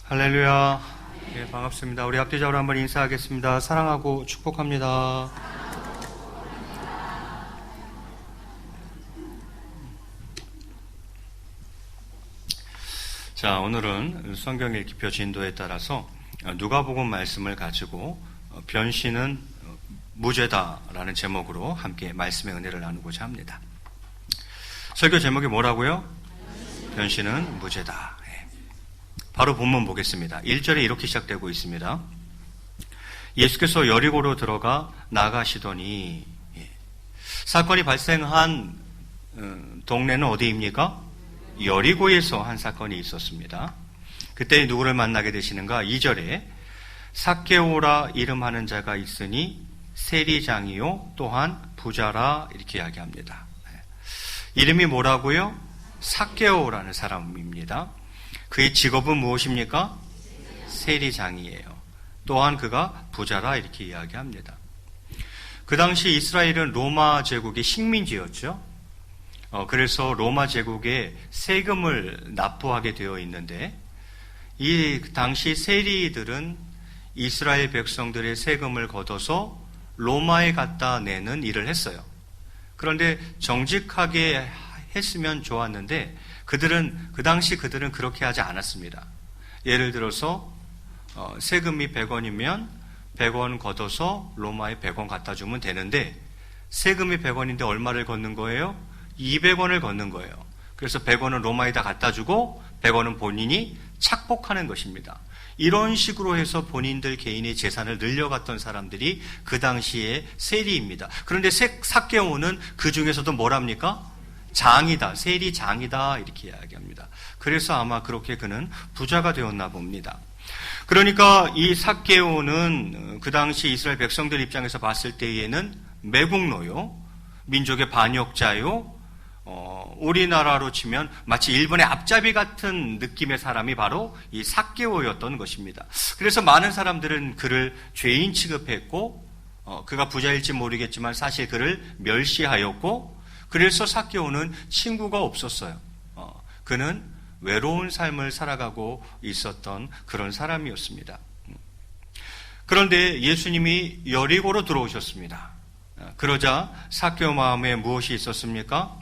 할렐루야. 예, 반갑습니다. 우리 앞뒤적으로 한번 인사하겠습니다. 사랑하고 축복합니다. 자, 오늘은 성경 읽기 표 진도에 따라서 누가복음 말씀을 가지고 변신은 무죄다라는 제목으로 함께 말씀의 은혜를 나누고자 합니다. 설교 제목이 뭐라고요? 변신은 무죄다. 바로 본문 보겠습니다. 1절에 이렇게 시작되고 있습니다. 예수께서 여리고로 들어가 나가시더니, 사건이 발생한 동네는 어디입니까? 여리고에서 한 사건이 있었습니다. 그때 누구를 만나게 되시는가? 2절에 삭개오라 이름하는 자가 있으니 세리장이요 또한 부자라, 이렇게 이야기합니다. 이름이 뭐라고요? 삭개오라는 사람입니다. 그의 직업은 무엇입니까? 세리장이에요. 또한 그가 부자라, 이렇게 이야기합니다. 그 당시 이스라엘은 로마 제국의 식민지였죠. 그래서 로마 제국에 세금을 납부하게 되어 있는데, 이 당시 세리들은 이스라엘 백성들의 세금을 걷어서 로마에 갖다 내는 일을 했어요. 그런데 정직하게 했으면 좋았는데 그 당시 그들은 그렇게 하지 않았습니다. 예를 들어서 세금이 100원이면 100원 걷어서 로마에 100원 갖다 주면 되는데, 세금이 100원인데 얼마를 걷는 거예요? 200원을 걷는 거예요. 그래서 100원은 로마에다 갖다 주고 100원은 본인이 착복하는 것입니다. 이런 식으로 해서 본인들 개인의 재산을 늘려갔던 사람들이 그 당시의 세리입니다. 그런데 삭개오는 그 중에서도 뭐랍니까? 장이다, 세리장이다, 이렇게 이야기합니다. 그래서 아마 그렇게 그는 부자가 되었나 봅니다. 그러니까 이 삭개오는 그 당시 이스라엘 백성들 입장에서 봤을 때에는 매국노요, 민족의 반역자요, 우리나라로 치면 마치 일본의 앞잡이 같은 느낌의 사람이 바로 이 삭개오였던 것입니다. 그래서 많은 사람들은 그를 죄인 취급했고, 그가 부자일지 모르겠지만 사실 그를 멸시하였고, 그래서 삭개오는 친구가 없었어요. 그는 외로운 삶을 살아가고 있었던 그런 사람이었습니다. 그런데 예수님이 여리고로 들어오셨습니다. 그러자 삭개오 마음에 무엇이 있었습니까?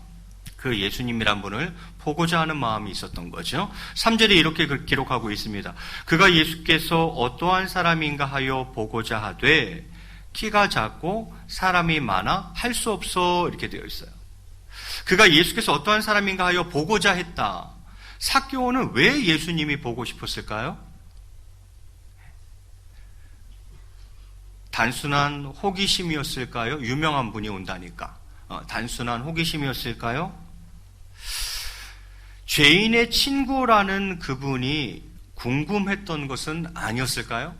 그 예수님이란 분을 보고자 하는 마음이 있었던 거죠. 3절에 이렇게 기록하고 있습니다. 그가 예수께서 어떠한 사람인가 하여 보고자 하되 키가 작고 사람이 많아 할 수 없어, 이렇게 되어 있어요. 그가 예수께서 어떠한 사람인가 하여 보고자 했다. 삭개오는 왜 예수님이 보고 싶었을까요? 단순한 호기심이었을까요? 유명한 분이 온다니까. 단순한 호기심이었을까요? 죄인의 친구라는 그분이 궁금했던 것은 아니었을까요?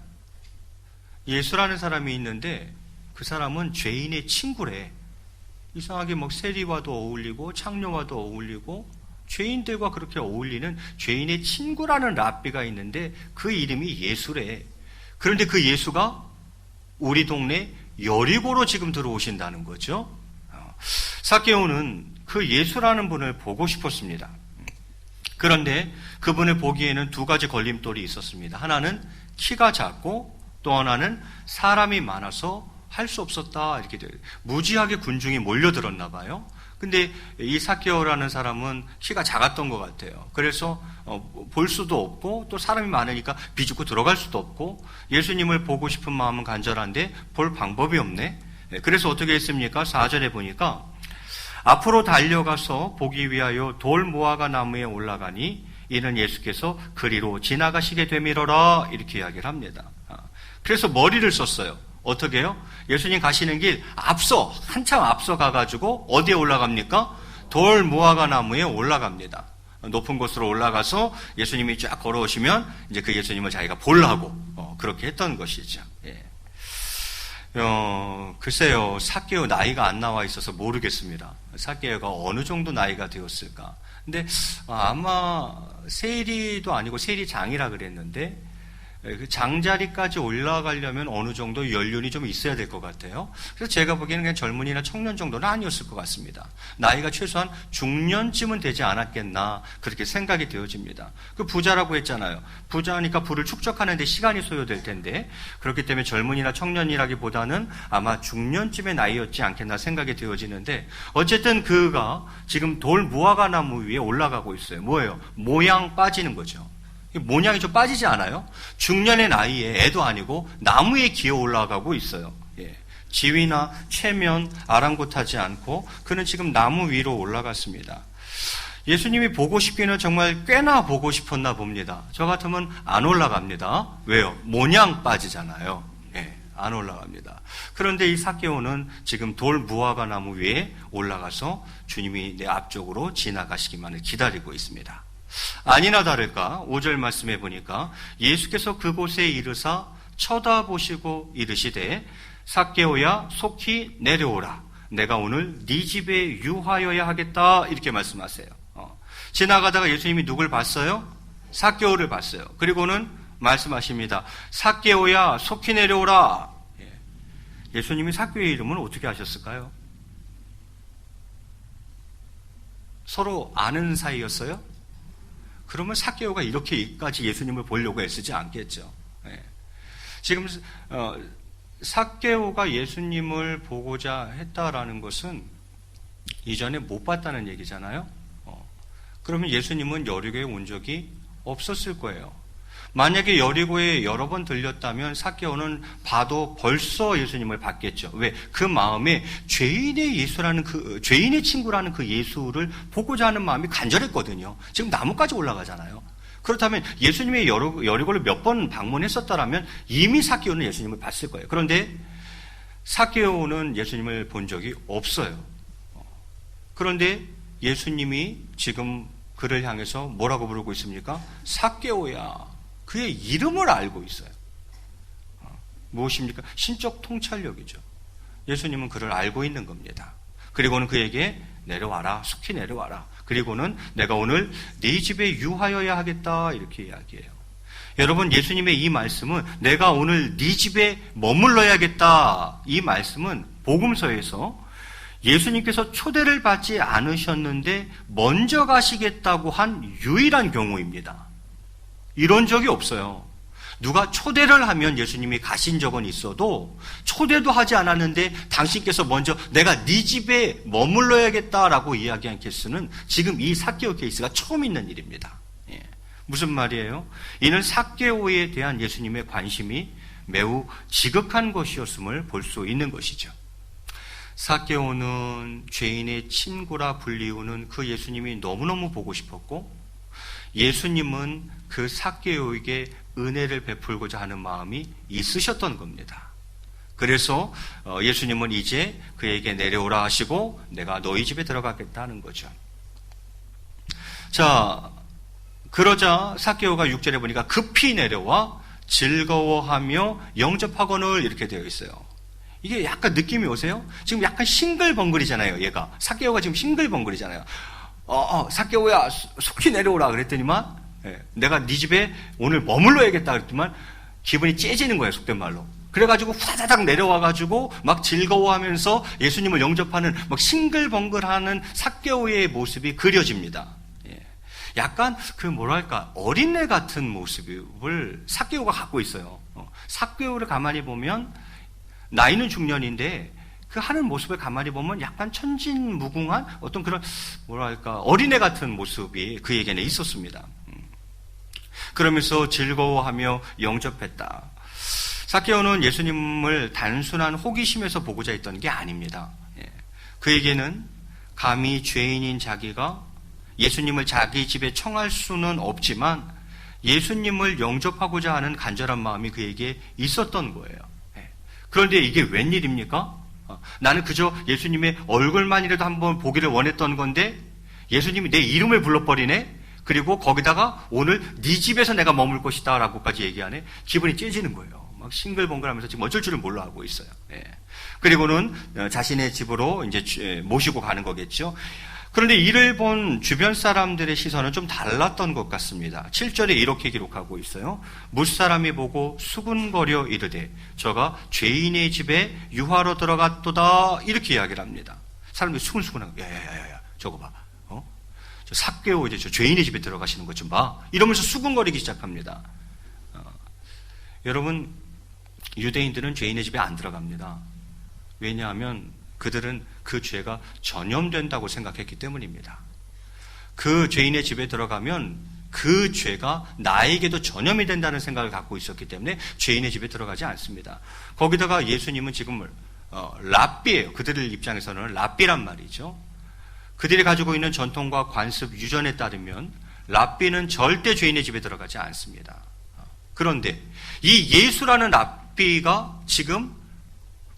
예수라는 사람이 있는데 그 사람은 죄인의 친구래. 이상하게 막 세리와도 어울리고 창녀와도 어울리고 죄인들과 그렇게 어울리는 죄인의 친구라는 랍비가 있는데 그 이름이 예수래. 그런데 그 예수가 우리 동네 여리고로 지금 들어오신다는 거죠. 삭개오는 그 예수라는 분을 보고 싶었습니다. 그런데 그분을 보기에는 두 가지 걸림돌이 있었습니다. 하나는 키가 작고 또 하나는 사람이 많아서 할 수 없었다, 이렇게 돼요. 무지하게 군중이 몰려들었나 봐요. 근데 이 삭개오라는 사람은 키가 작았던 것 같아요. 그래서 볼 수도 없고 또 사람이 많으니까 비집고 들어갈 수도 없고 예수님을 보고 싶은 마음은 간절한데 볼 방법이 없네. 그래서 어떻게 했습니까? 4절에 보니까 앞으로 달려가서 보기 위하여 돌 무화과 나무에 올라가니 이는 예수께서 그리로 지나가시게 되밀어라, 이렇게 이야기를 합니다. 그래서 머리를 썼어요. 어떻게 해요? 예수님 가시는 길 한참 앞서 가가지고 어디에 올라갑니까? 돌 무화과 나무에 올라갑니다. 높은 곳으로 올라가서 예수님이 쫙 걸어오시면 이제 그 예수님을 자기가 보려고 그렇게 했던 것이죠. 예. 글쎄요, 삭개오 나이가 안 나와 있어서 모르겠습니다. 삭개오가 어느 정도 나이가 되었을까? 근데 아마 세리도 아니고 세리장이라 그랬는데 그 장자리까지 올라가려면 어느 정도 연륜이 좀 있어야 될 것 같아요. 그래서 제가 보기에는 그냥 젊은이나 청년 정도는 아니었을 것 같습니다. 나이가 최소한 중년쯤은 되지 않았겠나 그렇게 생각이 되어집니다. 그 부자라고 했잖아요. 부자니까 부를 축적하는 데 시간이 소요될 텐데 그렇기 때문에 젊은이나 청년이라기보다는 아마 중년쯤의 나이였지 않겠나 생각이 되어지는데 어쨌든 그가 지금 돌 무화과 나무 위에 올라가고 있어요. 뭐예요? 모양 빠지는 거죠. 모양이 좀 빠지지 않아요? 중년의 나이에 애도 아니고 나무에 기어 올라가고 있어요. 예. 지위나 체면 아랑곳하지 않고 그는 지금 나무 위로 올라갔습니다. 예수님이 보고 싶기는 정말 꽤나 보고 싶었나 봅니다. 저 같으면 안 올라갑니다. 왜요? 모양 빠지잖아요. 예, 안 올라갑니다. 그런데 이 삭개오는 지금 돌 무화과 나무 위에 올라가서 주님이 내 앞쪽으로 지나가시기만을 기다리고 있습니다. 아니나 다를까 5절 말씀해 보니까 예수께서 그곳에 이르사 쳐다보시고 이르시되 삭개오야 속히 내려오라 내가 오늘 네 집에 유하여야 하겠다 이렇게 말씀하세요. 지나가다가 예수님이 누굴 봤어요? 삭개오를 봤어요. 그리고는 말씀하십니다. 삭개오야 속히 내려오라. 예수님이 삭개오의 이름을 어떻게 아셨을까요? 서로 아는 사이였어요? 그러면 삭개오가 이렇게까지 예수님을 보려고 애쓰지 않겠죠. 지금 삭개오가 예수님을 보고자 했다라는 것은 이전에 못 봤다는 얘기잖아요. 그러면 예수님은 여리고에 온 적이 없었을 거예요. 만약에 여리고에 여러 번 들렸다면 삭개오는 봐도 벌써 예수님을 봤겠죠. 왜? 그 마음에 죄인의 예수라는 죄인의 친구라는 그 예수를 보고자 하는 마음이 간절했거든요. 지금 나무까지 올라가잖아요. 그렇다면 예수님의 여리고를 몇 번 방문했었다라면 이미 삭개오는 예수님을 봤을 거예요. 그런데 삭개오는 예수님을 본 적이 없어요. 그런데 예수님이 지금 그를 향해서 뭐라고 부르고 있습니까? 삭개오야. 그의 이름을 알고 있어요. 무엇입니까? 신적 통찰력이죠. 예수님은 그를 알고 있는 겁니다. 그리고는 그에게 내려와라, 속히 내려와라. 그리고는 내가 오늘 네 집에 유하여야 하겠다 이렇게 이야기해요. 여러분 예수님의 이 말씀은 내가 오늘 네 집에 머물러야겠다 이 말씀은 복음서에서 예수님께서 초대를 받지 않으셨는데 먼저 가시겠다고 한 유일한 경우입니다. 이런 적이 없어요. 누가 초대를 하면 예수님이 가신 적은 있어도 초대도 하지 않았는데 당신께서 먼저 내가 네 집에 머물러야겠다라고 이야기한 케이스는 지금 이 삭개오 케이스가 처음 있는 일입니다. 예. 무슨 말이에요? 이는 삭개오에 대한 예수님의 관심이 매우 지극한 것이었음을 볼 수 있는 것이죠. 삭개오는 죄인의 친구라 불리우는 그 예수님이 너무너무 보고 싶었고 예수님은 그 삭개오에게 은혜를 베풀고자 하는 마음이 있으셨던 겁니다. 그래서 예수님은 이제 그에게 내려오라 하시고 내가 너희 집에 들어가겠다는 거죠. 자, 그러자 삭개오가 6절에 보니까 급히 내려와 즐거워하며 영접하거늘 이렇게 되어 있어요. 이게 약간 느낌이 오세요? 지금 약간 싱글벙글이잖아요, 얘가. 삭개오가 지금 싱글벙글이잖아요. 삭개오야, 속히 내려오라 그랬더니만, 내가 네 집에 오늘 머물러야겠다 그랬더니만, 기분이 째지는 거예요, 속된 말로. 그래가지고 후다다닥 내려와가지고, 막 즐거워하면서 예수님을 영접하는, 막 싱글벙글하는 삭개오의 모습이 그려집니다. 약간, 어린애 같은 모습을 삭개오가 갖고 있어요. 삭개오를 가만히 보면, 나이는 중년인데 그 하는 모습을 가만히 보면 약간 천진무궁한 어떤 그런 어린애 같은 모습이 그에게는 있었습니다. 그러면서 즐거워하며 영접했다. 삭개오는 예수님을 단순한 호기심에서 보고자 했던 게 아닙니다. 그에게는 감히 죄인인 자기가 예수님을 자기 집에 청할 수는 없지만 예수님을 영접하고자 하는 간절한 마음이 그에게 있었던 거예요. 그런데 이게 웬일입니까? 나는 그저 예수님의 얼굴만이라도 한번 보기를 원했던 건데 예수님이 내 이름을 불러버리네? 그리고 거기다가 오늘 네 집에서 내가 머물 것이다 라고까지 얘기하네? 기분이 째지는 거예요. 막 싱글벙글하면서 지금 어쩔 줄을 몰라 하고 있어요. 그리고는 자신의 집으로 이제 모시고 가는 거겠죠. 그런데 이를 본 주변 사람들의 시선은 좀 달랐던 것 같습니다. 7절에 이렇게 기록하고 있어요. 무사람이 보고 수군거려 이르되 저가 죄인의 집에 유하로 들어갔도다, 이렇게 이야기를 합니다. 사람들이 수근수근하고, 야야야야, 저거 봐. 저 삭개오 이제 저 죄인의 집에 들어가시는 것 좀 봐. 이러면서 수군거리기 시작합니다. 여러분, 유대인들은 죄인의 집에 안 들어갑니다. 왜냐하면 그들은 그 죄가 전염된다고 생각했기 때문입니다. 그 죄인의 집에 들어가면 그 죄가 나에게도 전염이 된다는 생각을 갖고 있었기 때문에 죄인의 집에 들어가지 않습니다. 거기다가 예수님은 지금 랍비예요. 그들의 입장에서는 랍비란 말이죠. 그들이 가지고 있는 전통과 관습, 유전에 따르면 랍비는 절대 죄인의 집에 들어가지 않습니다. 그런데 이 예수라는 랍비가 지금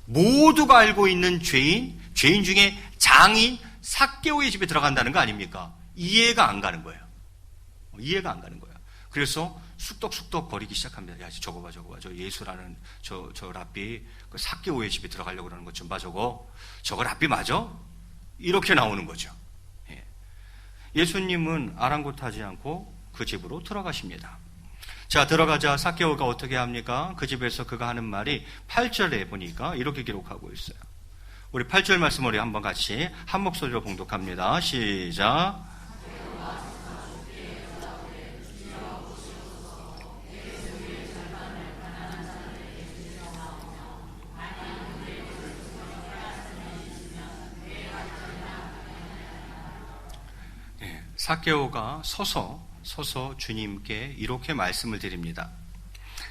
모두가 알고 있는 죄인 중에 장인 삭개오의 집에 들어간다는 거 아닙니까? 이해가 안 가는 거예요. 이해가 안 가는 거예요. 그래서 쑥덕쑥덕 거리기 시작합니다. 야, 저거 봐. 저 예수라는 저 랍비 그 삭개오의 집에 들어가려고 그러는 것 좀 봐. 저거 랍비 맞아? 이렇게 나오는 거죠. 예수님은 아랑곳하지 않고 그 집으로 들어가십니다. 자, 들어가자 삭개오가 어떻게 합니까? 그 집에서 그가 하는 말이 8절에 보니까 이렇게 기록하고 있어요. 우리 8절 말씀 우리 한번 같이 한 목소리로 봉독합니다. 시작. 삭개오가 서서 주님께 이렇게 말씀을 드립니다.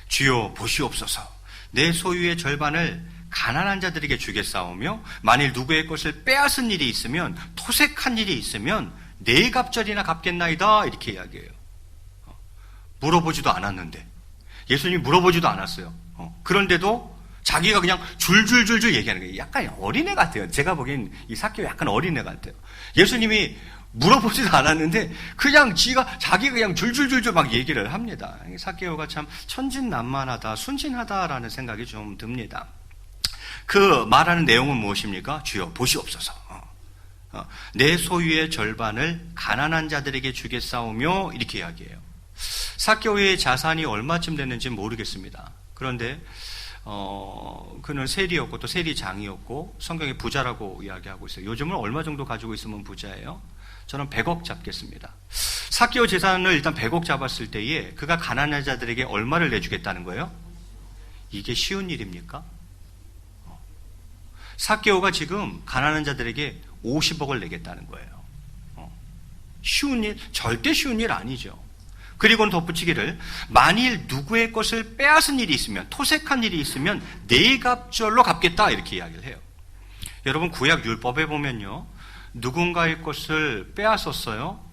주여 보시옵소서. 내 소유의 절반을 가난한 자들에게 주겠사오며 만일 누구의 것을 빼앗은 일이 있으면, 토색한 일이 있으면 네 갑절이나 갚겠나이다, 이렇게 이야기해요. 물어보지도 않았는데, 예수님이 물어보지도 않았어요. 그런데도 자기가 그냥 줄줄줄줄 얘기하는 거예요. 약간 어린애 같아요. 제가 보기엔 이 삭개오 약간 어린애 같아요. 예수님이 물어보지도 않았는데 그냥 자기가 그냥 줄줄줄줄 막 얘기를 합니다. 삭개오가 참 천진난만하다, 순진하다라는 생각이 좀 듭니다. 그 말하는 내용은 무엇입니까? 주여 보시옵소서. 내 소유의 절반을 가난한 자들에게 주겠사오며, 이렇게 이야기해요. 삭개오의 자산이 얼마쯤 됐는지 모르겠습니다. 그런데 그는 세리였고 또 세리장이었고 성경에 부자라고 이야기하고 있어요. 요즘은 얼마 정도 가지고 있으면 부자예요? 저는 100억 잡겠습니다. 삭개오 재산을 일단 100억 잡았을 때에 그가 가난한 자들에게 얼마를 내주겠다는 거예요? 이게 쉬운 일입니까? 삭개오가 지금 가난한 자들에게 50억을 내겠다는 거예요. 쉬운 일? 절대 쉬운 일 아니죠. 그리고는 덧붙이기를, 만일 누구의 것을 빼앗은 일이 있으면, 토색한 일이 있으면 네 갑절로 갚겠다, 이렇게 이야기를 해요. 여러분, 구약 율법에 보면요, 누군가의 것을 빼앗았어요.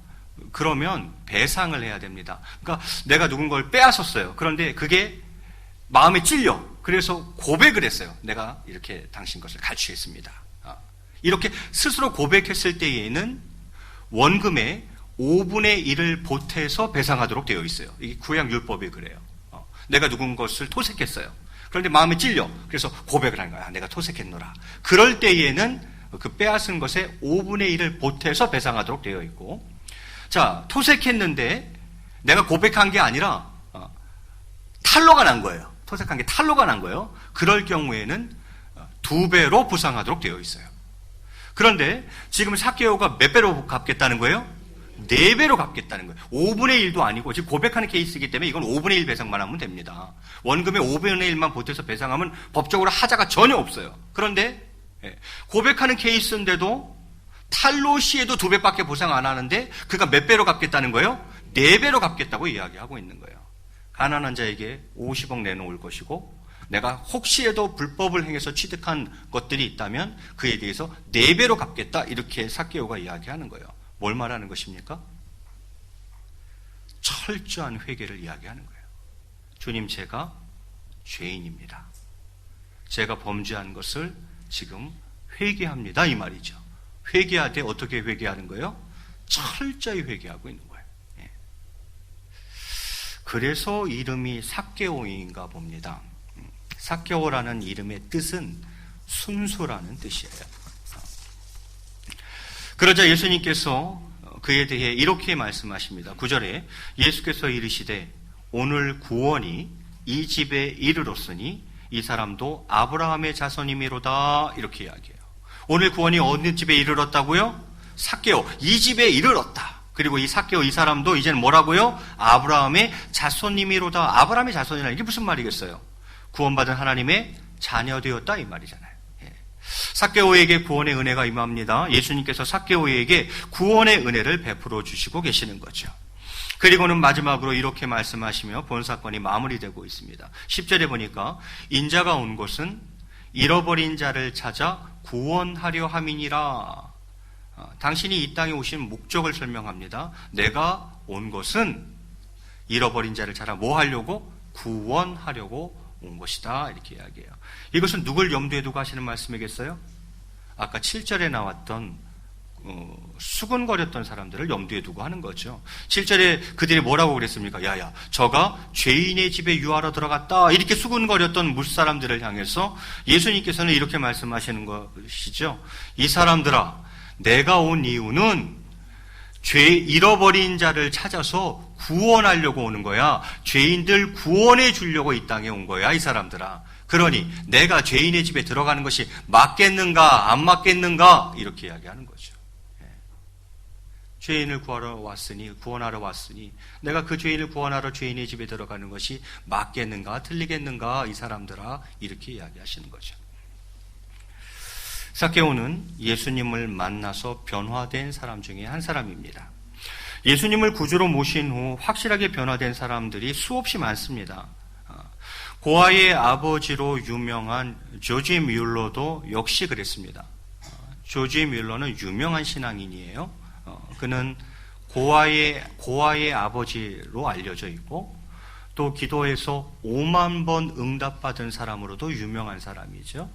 그러면 배상을 해야 됩니다. 그러니까 내가 누군가를 빼앗았어요. 그런데 그게 마음에 찔려. 그래서 고백을 했어요. 내가 이렇게 당신 것을 갈취했습니다. 이렇게 스스로 고백했을 때에는 원금의 5분의 1을 보태서 배상하도록 되어 있어요. 이게 구약 율법이 그래요. 내가 누군 것을 토색했어요. 그런데 마음에 찔려. 그래서 고백을 하는 거야. 내가 토색했노라. 그럴 때에는 그 빼앗은 것의 5분의 1을 보태서 배상하도록 되어 있고, 자, 토색했는데 내가 고백한 게 아니라 탈로가 난 거예요. 토색한 게 탈로가 난 거예요. 그럴 경우에는 2배로 보상하도록 되어 있어요. 그런데 지금 삭개오가 몇 배로 갚겠다는 거예요? 4배로 갚겠다는 거예요. 5분의 1도 아니고, 지금 고백하는 케이스이기 때문에 이건 5분의 1 배상만 하면 됩니다. 원금의 5분의 1만 보태서 배상하면 법적으로 하자가 전혀 없어요. 그런데 고백하는 케이스인데도 탈로 시에도 2배밖에 보상 안 하는데 그가 몇 배로 갚겠다는 거예요? 4배로 갚겠다고 이야기하고 있는 거예요. 가난한 자에게 50억 내놓을 것이고, 내가 혹시라도 불법을 행해서 취득한 것들이 있다면 그에 대해서 4배로 갚겠다, 이렇게 삭개오가 이야기하는 거예요. 뭘 말하는 것입니까? 철저한 회개를 이야기하는 거예요. 주님, 제가 죄인입니다. 제가 범죄한 것을 지금 회개합니다, 이 말이죠. 회개하되 어떻게 회개하는 거예요? 철저히 회개하고 있는 거예요. 그래서 이름이 삭개오인가 봅니다. 삭개오라는 이름의 뜻은 순수라는 뜻이에요. 그러자 예수님께서 그에 대해 이렇게 말씀하십니다. 9절에 예수께서 이르시되 오늘 구원이 이 집에 이르렀으니 이 사람도 아브라함의 자손이미로다. 이렇게 이야기해요. 오늘 구원이 어느 집에 이르렀다고요? 삭개오, 이 집에 이르렀다. 그리고 이 삭개오 이 사람도 이제는 뭐라고요? 아브라함의 자손이미로다. 아브라함의 자손이라는 게 무슨 말이겠어요? 구원받은 하나님의 자녀 되었다 이 말이잖아요. 삭개오에게 구원의 은혜가 임합니다. 예수님께서 삭개오에게 구원의 은혜를 베풀어 주시고 계시는 거죠. 그리고는 마지막으로 이렇게 말씀하시며 본 사건이 마무리되고 있습니다. 10절에 보니까 인자가 온 곳은 잃어버린 자를 찾아 구원하려 함이니라. 당신이 이 땅에 오신 목적을 설명합니다. 내가 온 것은 잃어버린 자를 찾아 뭐 하려고? 구원하려고 온 것이다. 이렇게 이야기해요. 이것은 누굴 염두에 두고 하시는 말씀이겠어요? 아까 7절에 나왔던 수군거렸던 사람들을 염두에 두고 하는 거죠. 7절에 그들이 뭐라고 그랬습니까? 야야, 저가 죄인의 집에 유하러 들어갔다. 이렇게 수군거렸던 무사람들을 향해서 예수님께서는 이렇게 말씀하시는 것이죠. 이 사람들아, 내가 온 이유는 잃어버린 자를 찾아서 구원하려고 오는 거야. 죄인들 구원해 주려고 이 땅에 온 거야, 이 사람들아. 그러니 내가 죄인의 집에 들어가는 것이 맞겠는가, 안 맞겠는가? 이렇게 이야기하는 거죠. 죄인을 구원하러 왔으니 내가 그 죄인을 구원하러 죄인의 집에 들어가는 것이 맞겠는가, 틀리겠는가, 이 사람들아. 이렇게 이야기하시는 거죠. 삭개오는 예수님을 만나서 변화된 사람 중에 한 사람입니다. 예수님을 구주로 모신 후 확실하게 변화된 사람들이 수없이 많습니다. 고아의 아버지로 유명한 조지 뮬러도 역시 그랬습니다. 조지 뮬러는 유명한 신앙인이에요. 그는 고아의 아버지로 알려져 있고 또 기도에서 5만 번 응답받은 사람으로도 유명한 사람이죠.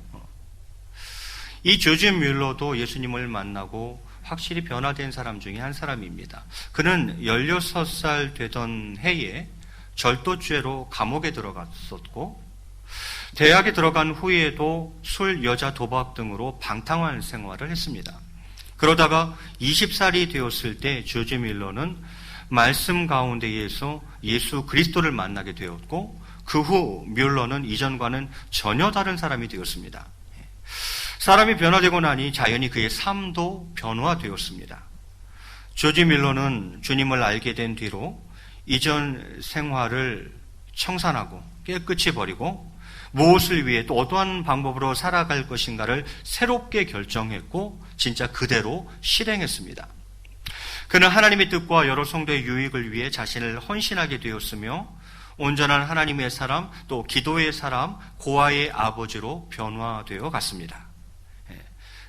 이 조지 뮬러도 예수님을 만나고 확실히 변화된 사람 중에 한 사람입니다. 그는 16살 되던 해에 절도죄로 감옥에 들어갔었고 대학에 들어간 후에도 술, 여자, 도박 등으로 방탕한 생활을 했습니다. 그러다가 20살이 되었을 때 조지 뮬러는 말씀 가운데에서 예수 그리스도를 만나게 되었고 그 후 뮬러는 이전과는 전혀 다른 사람이 되었습니다. 사람이 변화되고 나니 자연히 그의 삶도 변화되었습니다. 조지 뮬러는 주님을 알게 된 뒤로 이전 생활을 청산하고 깨끗이 버리고 무엇을 위해 또 어떠한 방법으로 살아갈 것인가를 새롭게 결정했고 진짜 그대로 실행했습니다. 그는 하나님의 뜻과 여러 성도의 유익을 위해 자신을 헌신하게 되었으며 온전한 하나님의 사람 또 기도의 사람 고아의 아버지로 변화되어 갔습니다.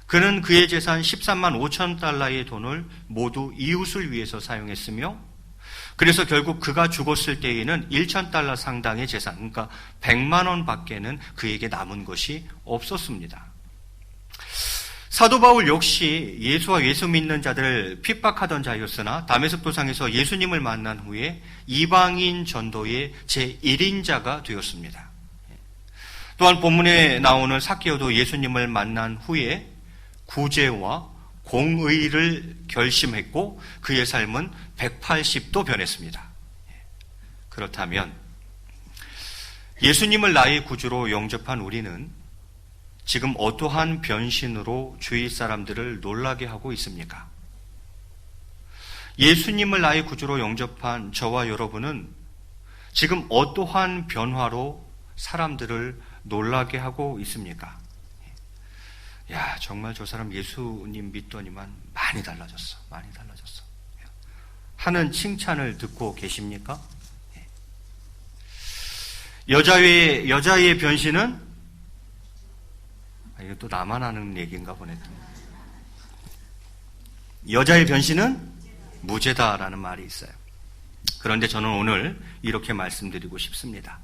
그는 그의 재산 13만 5천 달러의 돈을 모두 이웃을 위해서 사용했으며 그래서 결국 그가 죽었을 때에는 1천 달러 상당의 재산, 그러니까 100만 원 밖에는 그에게 남은 것이 없었습니다. 사도 바울 역시 예수와 예수 믿는 자들을 핍박하던 자였으나 다메섹 도상에서 예수님을 만난 후에 이방인 전도의 제1인자가 되었습니다. 또한 본문에 나오는 삭개오도 예수님을 만난 후에 구제와 공의를 결심했고 그의 삶은 180도 변했습니다. 그렇다면 예수님을 나의 구주로 영접한 우리는 지금 어떠한 변신으로 주위 사람들을 놀라게 하고 있습니까? 예수님을 나의 구주로 영접한 저와 여러분은 지금 어떠한 변화로 사람들을 놀라게 하고 있습니까? 야, 정말 저 사람 예수님 믿더니만 많이 달라졌어. 많이 달라졌어. 하는 칭찬을 듣고 계십니까? 여자의 변신은 이거 또 나만 하는 얘기인가 보네. 여자의 변신은 무죄다라는 말이 있어요. 그런데 저는 오늘 이렇게 말씀드리고 싶습니다.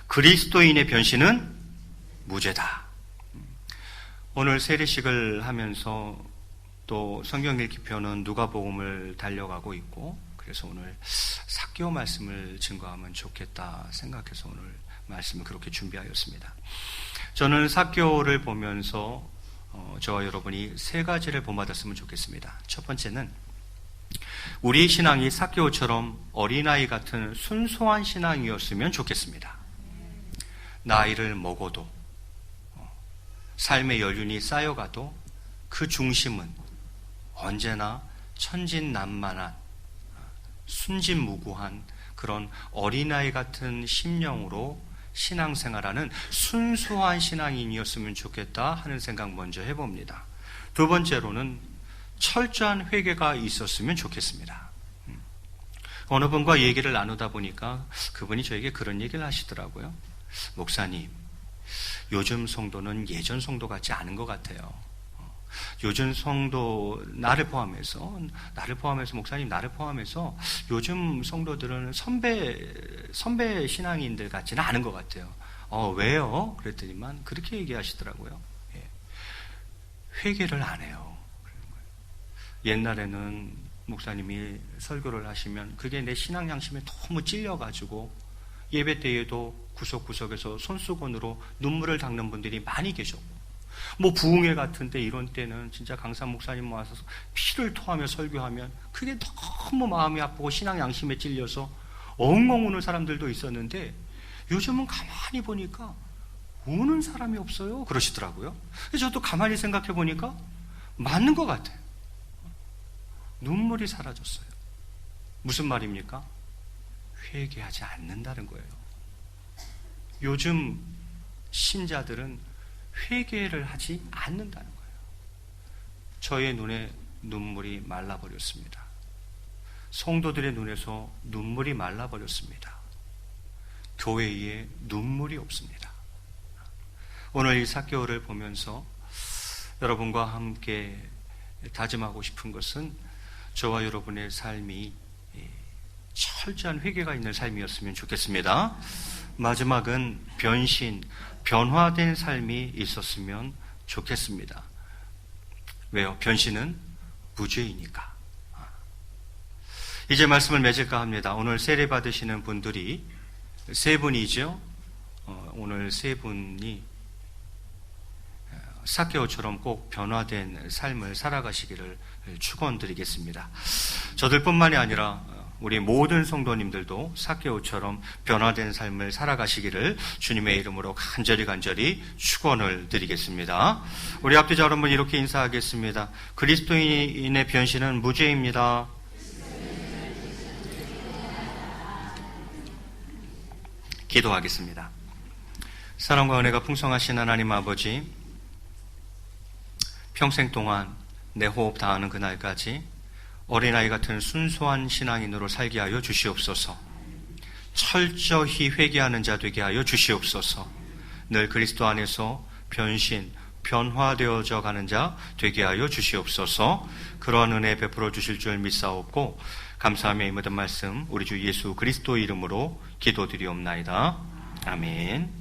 그리스도인의 변신은 무죄다. 오늘 세례식을 하면서 또 성경 읽기표는 누가복음을 달려가고 있고 그래서 오늘 삭개오 말씀을 증거하면 좋겠다 생각해서 오늘 말씀을 그렇게 준비하였습니다. 저는 삭개오를 보면서 저와 여러분이 세 가지를 본받았으면 좋겠습니다. 첫 번째는 우리 신앙이 삭개오처럼 어린아이 같은 순수한 신앙이었으면 좋겠습니다. 나이를 먹어도 삶의 연륜이 쌓여가도 그 중심은 언제나 천진난만한 순진무구한 그런 어린아이 같은 심령으로 신앙생활하는 순수한 신앙인이었으면 좋겠다 하는 생각 먼저 해봅니다. 두 번째로는 철저한 회개가 있었으면 좋겠습니다. 어느 분과 얘기를 나누다 보니까 그분이 저에게 그런 얘기를 하시더라고요. 목사님, 요즘 성도는 예전 성도 같지 않은 것 같아요. 요즘 성도, 나를 포함해서 목사님, 나를 포함해서 요즘 성도들은 선배 신앙인들 같지는 않은 것 같아요. 왜요? 그랬더니만 그렇게 얘기하시더라고요. 예. 회개를 안 해요. 옛날에는 목사님이 설교를 하시면 그게 내 신앙 양심에 너무 찔려가지고 예배 때에도 구석구석에서 손수건으로 눈물을 닦는 분들이 많이 계셨고, 부흥회 같은데 이런 때는 진짜 강사 목사님 모아서 피를 토하며 설교하면 그게 너무 마음이 아프고 신앙 양심에 찔려서 엉엉 우는 사람들도 있었는데, 요즘은 가만히 보니까 우는 사람이 없어요 그러시더라고요. 그래서 저도 가만히 생각해 보니까 맞는 것 같아요. 눈물이 사라졌어요. 무슨 말입니까? 회개하지 않는다는 거예요. 요즘 신자들은 회개를 하지 않는다는 거예요. 저의 눈에 눈물이 말라버렸습니다. 성도들의 눈에서 눈물이 말라버렸습니다. 교회에 눈물이 없습니다. 오늘 이 삭개오를 보면서 여러분과 함께 다짐하고 싶은 것은 저와 여러분의 삶이 철저한 회개가 있는 삶이었으면 좋겠습니다. 마지막은 변화된 삶이 있었으면 좋겠습니다. 왜요? 변신은 무죄이니까. 이제 말씀을 맺을까 합니다. 오늘 세례 받으시는 분들이 세 분이죠. 오늘 세 분이 삭개오처럼 꼭 변화된 삶을 살아가시기를 축원드리겠습니다. 저들뿐만이 아니라 우리 모든 성도님들도 삭개오처럼 변화된 삶을 살아가시기를 주님의 이름으로 간절히 축원을 드리겠습니다. 우리 앞뒤자 여러분 이렇게 인사하겠습니다. 그리스도인의 변신은 무죄입니다. 기도하겠습니다. 사랑과 은혜가 풍성하신 하나님 아버지, 평생 동안 내 호흡 다하는 그날까지 어린아이 같은 순수한 신앙인으로 살게 하여 주시옵소서. 철저히 회개하는 자 되게 하여 주시옵소서. 늘 그리스도 안에서 변화되어져 가는 자 되게 하여 주시옵소서. 그러한 은혜 베풀어 주실 줄 믿사옵고 감사하며 이 모든 말씀 우리 주 예수 그리스도 이름으로 기도드리옵나이다. 아멘.